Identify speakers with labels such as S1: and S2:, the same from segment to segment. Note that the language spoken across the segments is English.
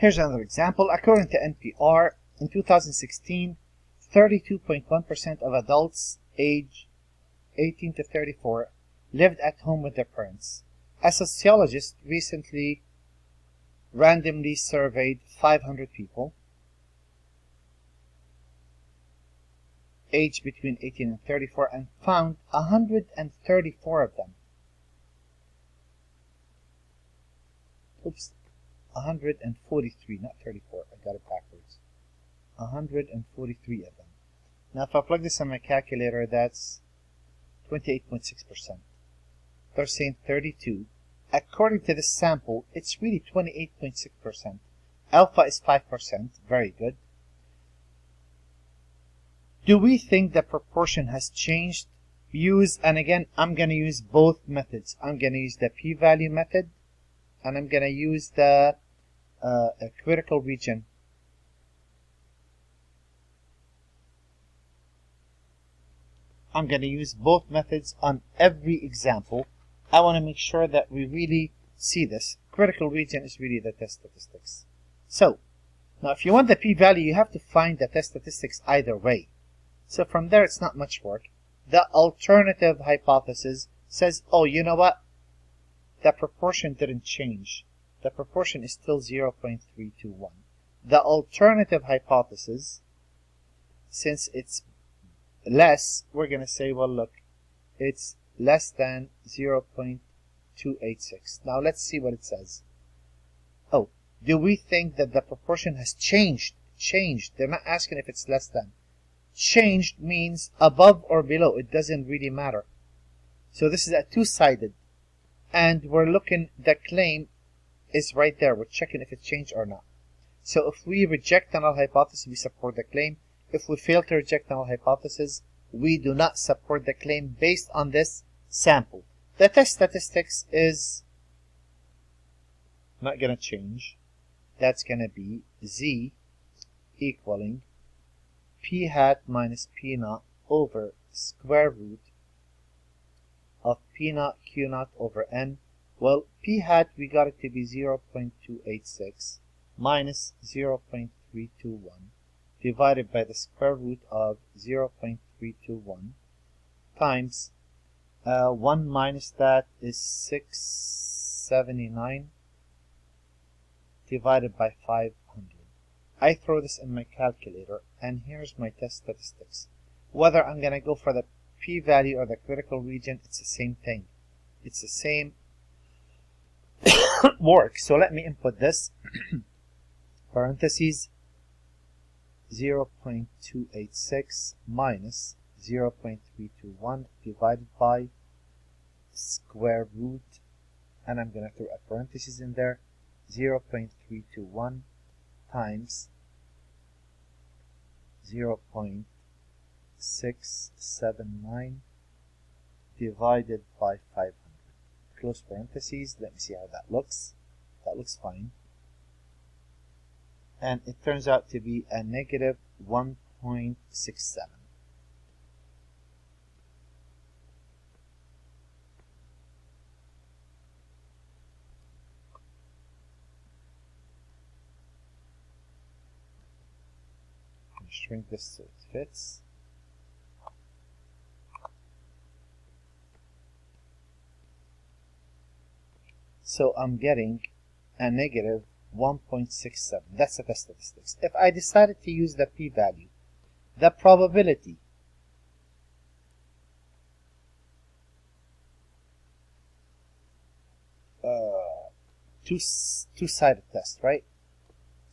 S1: Here's another example. According to NPR, in 2016, 32.1% of adults age 18 to 34 lived at home with their parents. A sociologist recently randomly surveyed 500 people aged between 18 and 34 and found 134 of them. Oops, 143, not 34. I got it backwards. 143 of them. Now, if I plug this in my calculator, that's 28.6%. They're saying 32. According to this sample, it's really 28.6%. Alpha is 5%. Very good. Do we think the proportion has changed? And again, I'm going to use both methods. I'm going to use the p-value method, and I'm going to use the critical region. I'm going to use both methods on every example. I want to make sure that we really see this. Critical region is really the test statistics. So, now if you want the p-value, you have to find the test statistics either way. So from there, it's not much work. The alternative hypothesis says, oh, you know what? The proportion didn't change. The proportion is still 0.321. The alternative hypothesis, since it's less, we're going to say, well, look, it's less than 0.286. Now let's see what it says. Oh, do we think that the proportion has changed? Changed. They're not asking if it's less than. Changed means above or below. It doesn't really matter. So this is a two-sided. And we're looking, the claim is right there. We're checking if it's changed or not. So if we reject the null hypothesis, we support the claim. If we fail to reject the null hypothesis, we do not support the claim based on this sample. The test statistics is not going to change. That's going to be z equaling p hat minus p naught over square root of p naught q naught over n. Well, p hat, we got it to be 0.286 minus 0.321 divided by the square root of 0.321 times 1 minus that is 679 divided by 500. I throw this in my calculator, and here's my test statistics. Whether I'm going to go for the p-value or the critical region, it's the same thing. It's the same work. So let me input this. Parentheses 0.286 minus 0.321 divided by square root, and I'm going to throw a parenthesis in there, 0.321 times 0.679 divided by 500. Close parentheses. Let me see how that looks. That looks fine. And it turns out to be a negative 1.67. Shrink this so it fits. So I'm getting a negative 1.67. That's the test statistics. If I decided to use the p-value, the probability two-sided test, right?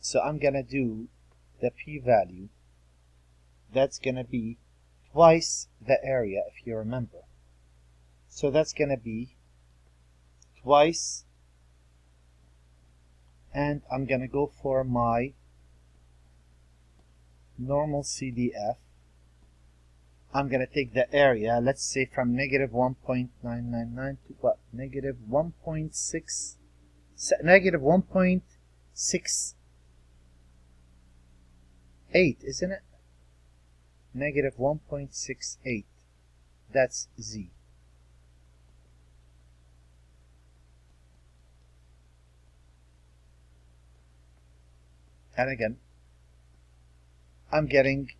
S1: So I'm gonna do the p-value. That's going to be twice the area, if you remember. So that's going to be twice, and I'm going to go for my normal CDF. I'm going to take the area, let's say from negative 1.999 to what? Negative 1.6, negative 1.68, isn't it? Negative 1.68. That's z. And again, I'm getting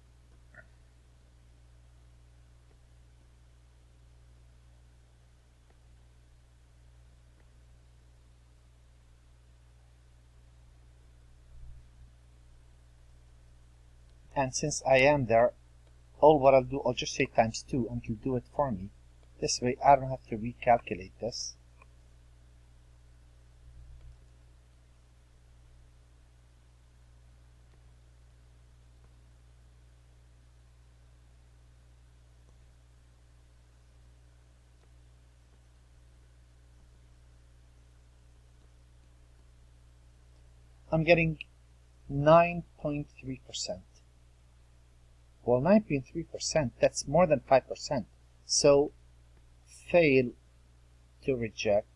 S1: and since I am there, all what I'll do, I'll just say times 2 and it'll do it for me. This way I don't have to recalculate this. I'm getting 9.3%. Well, 9.3%, that's more than 5%. So, fail to reject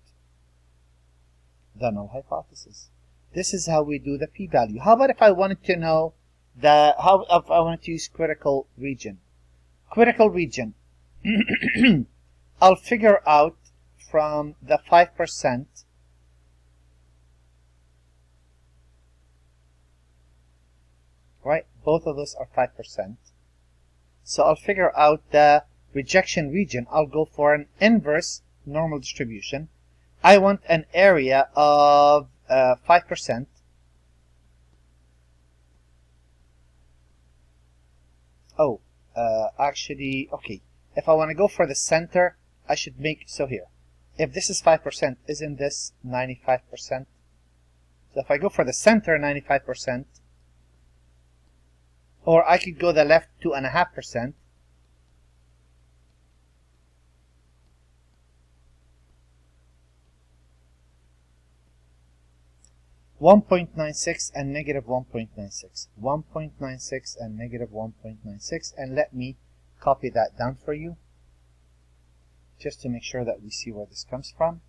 S1: the null hypothesis. This is how we do the p-value. How about if I wanted to know how if I wanted to use critical region? Critical region. I'll figure out from the 5%. Right? Both of those are 5%. So I'll figure out the rejection region. I'll go for an inverse normal distribution. I want an area of 5%. Oh, actually, okay. If I want to go for the center, I should make, so here. If this is 5%, isn't this 95%? So if I go for the center, 95%, or I could go the left 2.5%. 1.96 and negative 1.96. 1.96 and negative 1.96. And let me copy that down for you, just to make sure that we see where this comes from.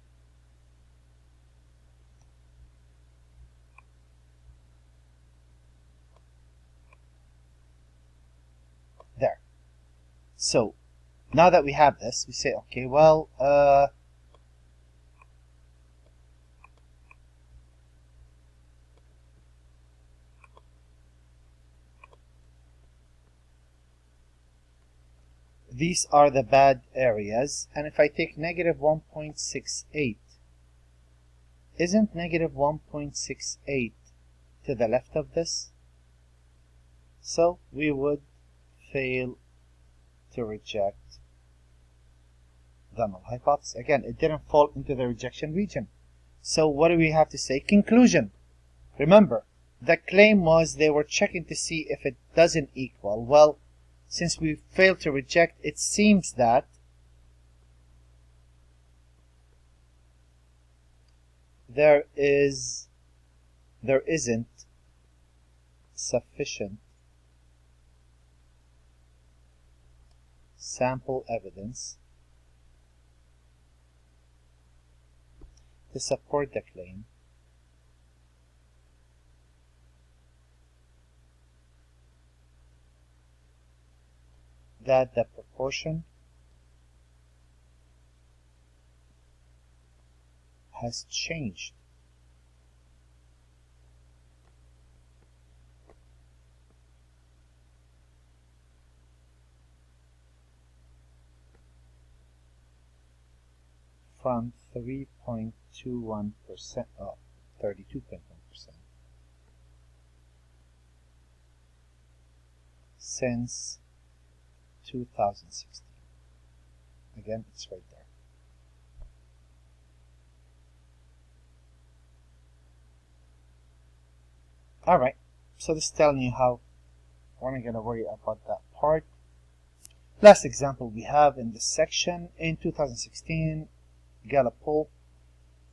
S1: There. So, now that we have this, we say, okay, well, these are the bad areas, and if I take negative 1.68, isn't negative 1.68 to the left of this? So we would fail to reject the null hypothesis. Again, it didn't fall into the rejection region. So what do we have to say? Conclusion. Remember, the claim was they were checking to see if it doesn't equal. Well, since we failed to reject, it seems that there isn't sufficient sample evidence to support the claim that the proportion has changed from 3.21%, 32.1% since 2016. Again, it's right there. Alright, so this is telling you how we're not going to worry about that part. Last example we have in this section, in 2016, Gallup poll,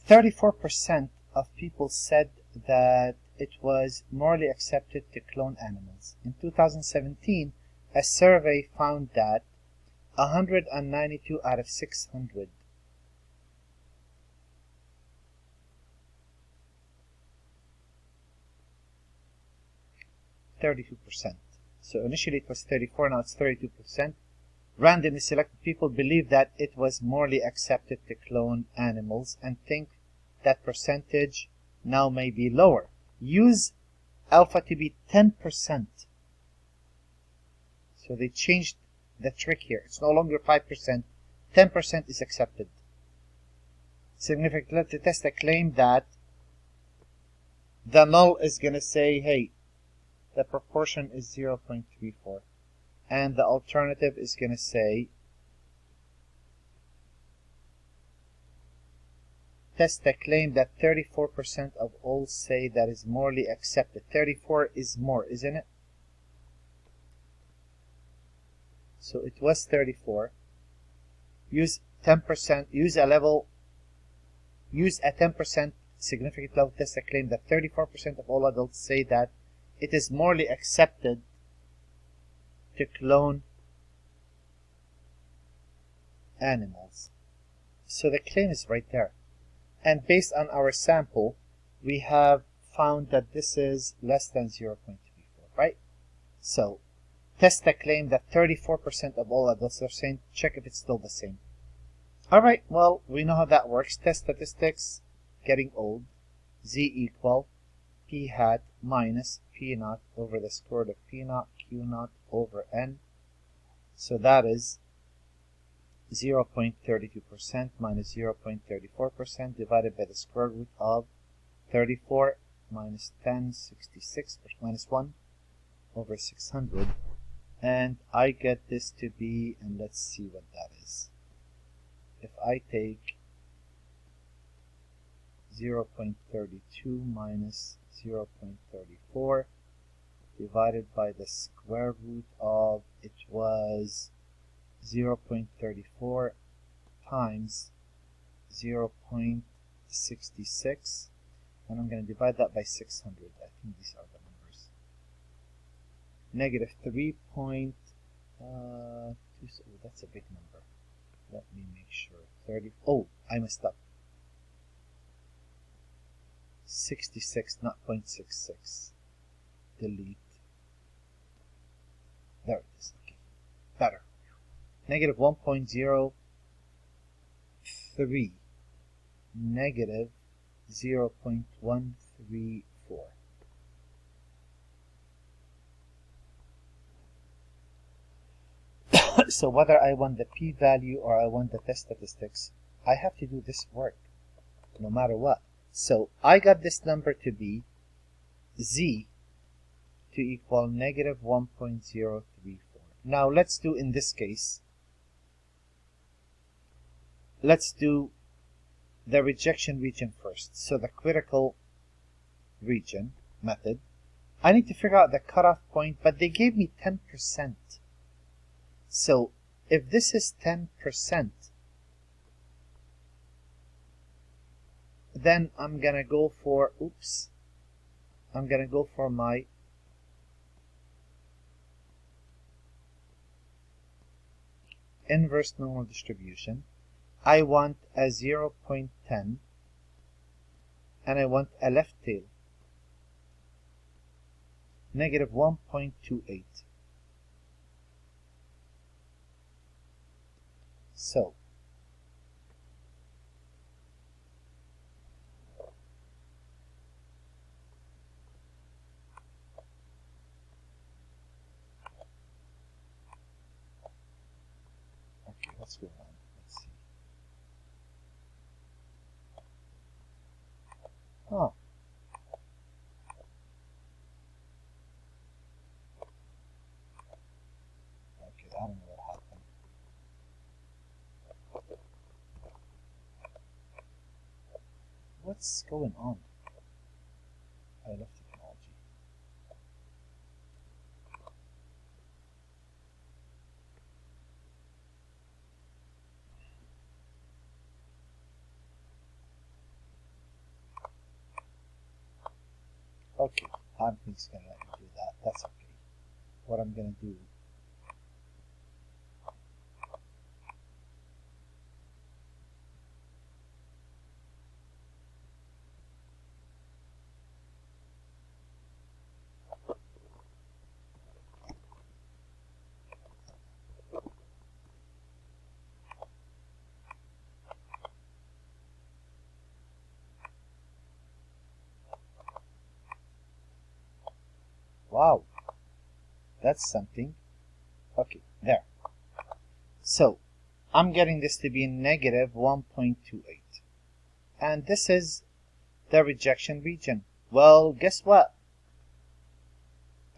S1: 34% of people said that it was morally accepted to clone animals. In 2017, a survey found that 192 out of 600 32%. So initially it was 34, now it's 32%. Randomly selected people believe that it was morally accepted to clone animals and think that percentage now may be lower. Use alpha to be 10%. So they changed the trick here. It's no longer 5%. 10% is accepted. Significant test a claim that the null is going to say, hey, the proportion is 0.34. And the alternative is going to say, test a claim that 34% of all say that is morally accepted. 34 is more, isn't it? So it was 34. Use 10%, use a 10% significant level test to claim that 34% of all adults say that it is morally accepted to clone animals. So the claim is right there. And based on our sample, we have found that this is less than 0.34, right? So test the claim that 34% of all adults are saying, check if it's still the same. Alright, well, we know how that works. Test statistics, getting old, z equal p hat minus p naught over the square root of p naught q naught over n. So that is 0.32% minus 0.34% divided by the square root of 34 minus 10, 66, minus 1 over 600. And I get this to be, and let's see what that is. If I take 0.32 minus 0.34 divided by the square root of, it was 0.34 times 0.66, and I'm going to divide that by 600. I think these are the numbers. Negative 3.2, oh, that's a big number. Let me make sure. 30. Oh, I messed up. 66, not 0.66. Delete. There it is. Okay. Better. Negative 1.03. Negative 0.134. So whether I want the p-value or I want the test statistics, I have to do this work, no matter what. So I got this number to be z to equal negative 1.034. Now let's do, in this case, let's do the rejection region first. So the critical region method. I need to figure out the cutoff point, but they gave me 10%. So if this is 10%, then I'm going to go for, I'm going to go for my inverse normal distribution. I want a 0.10 and I want a left tail, negative 1.28. So okay, what's going on? Let's see. Oh. Okay, I don't know what happened. What's going on? I left technology. Okay, I'm just gonna let you do that. That's okay. What I'm gonna do, Wow, that's something. Okay, there. So, I'm getting this to be negative 1.28. And this is the rejection region. Well, guess what?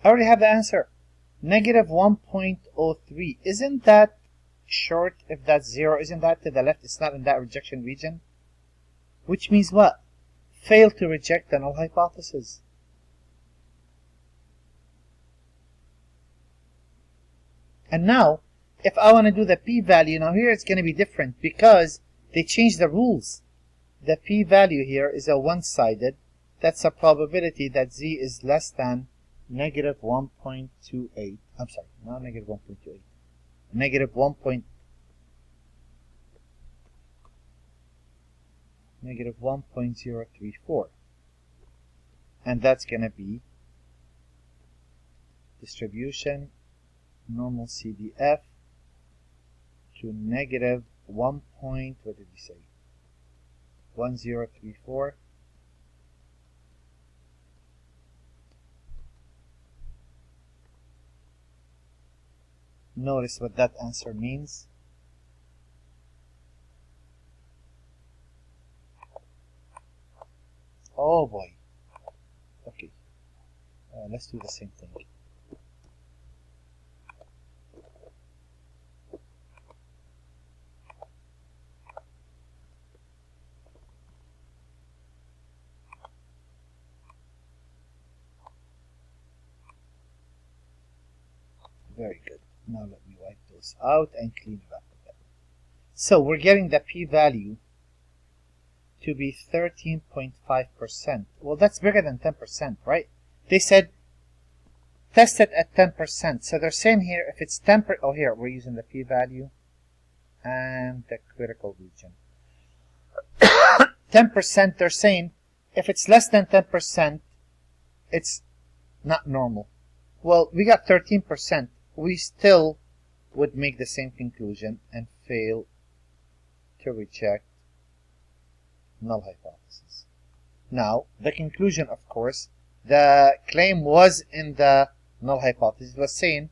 S1: I already have the answer. Negative 1.03. Isn't that short if that's 0? Isn't that to the left? It's not in that rejection region. Which means what? Fail to reject the null hypothesis. And now, if I want to do the p-value, now here it's going to be different because they changed the rules. The p-value here is a one-sided. That's a probability that z is less than negative 1.28. I'm sorry, not negative 1.28. Negative 1.034. And that's going to be distribution normal CDF to negative 1. What did we say? 1034. Notice what that answer means. Oh boy. Okay. Let's do the same thing. Very good. Now let me wipe those out and clean it up a bit. So we're getting the p-value to be 13.5%. Well, that's bigger than 10%, right? They said test it at 10%. So they're saying here if it's 10%, oh here, we're using the p-value and the critical region. 10%, they're saying if it's less than 10%, it's not normal. Well, we got 13%. We still would make the same conclusion and fail to reject null hypothesis. Now, the conclusion, of course, the claim was in the null hypothesis. It was saying,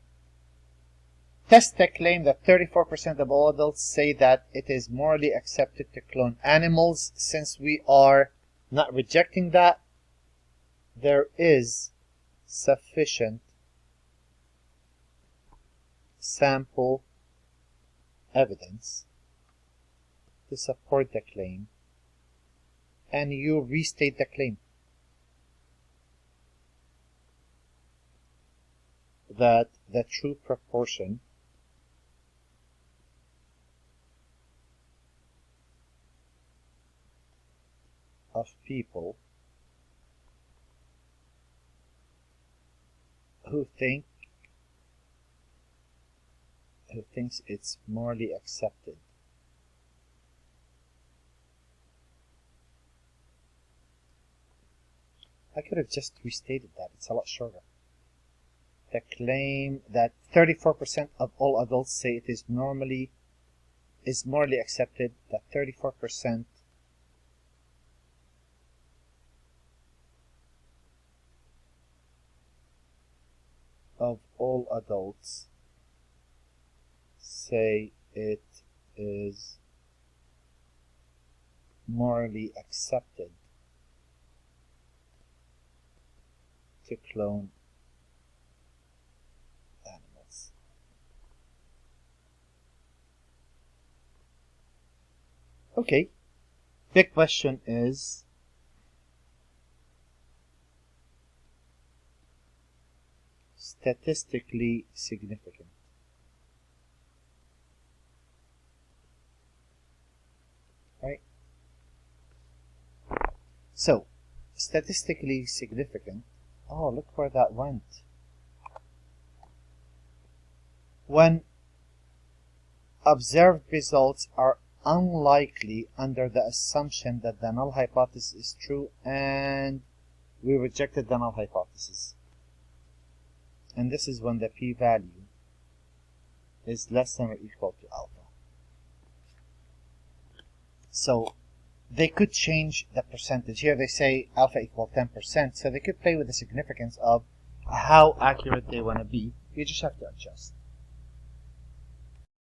S1: test the claim that 34% of all adults say that it is morally accepted to clone animals. Since we are not rejecting that, there is sufficient sample evidence to support the claim, and you restate the claim that the true proportion of people who thinks it's morally accepted I could have just restated that. It's a lot shorter. The claim that 34% of all adults say it is morally accepted that 34% of all adults say it is morally accepted to clone animals. Okay, big question is, statistically significant. Right? So, statistically significant. Oh, look where that went. When observed results are unlikely under the assumption that the null hypothesis is true, and we rejected the null hypothesis. And this is when the p-value is less than or equal to alpha. So they could change the percentage. Here they say alpha equal 10%, so they could play with the significance of how accurate they want to be. You just have to adjust.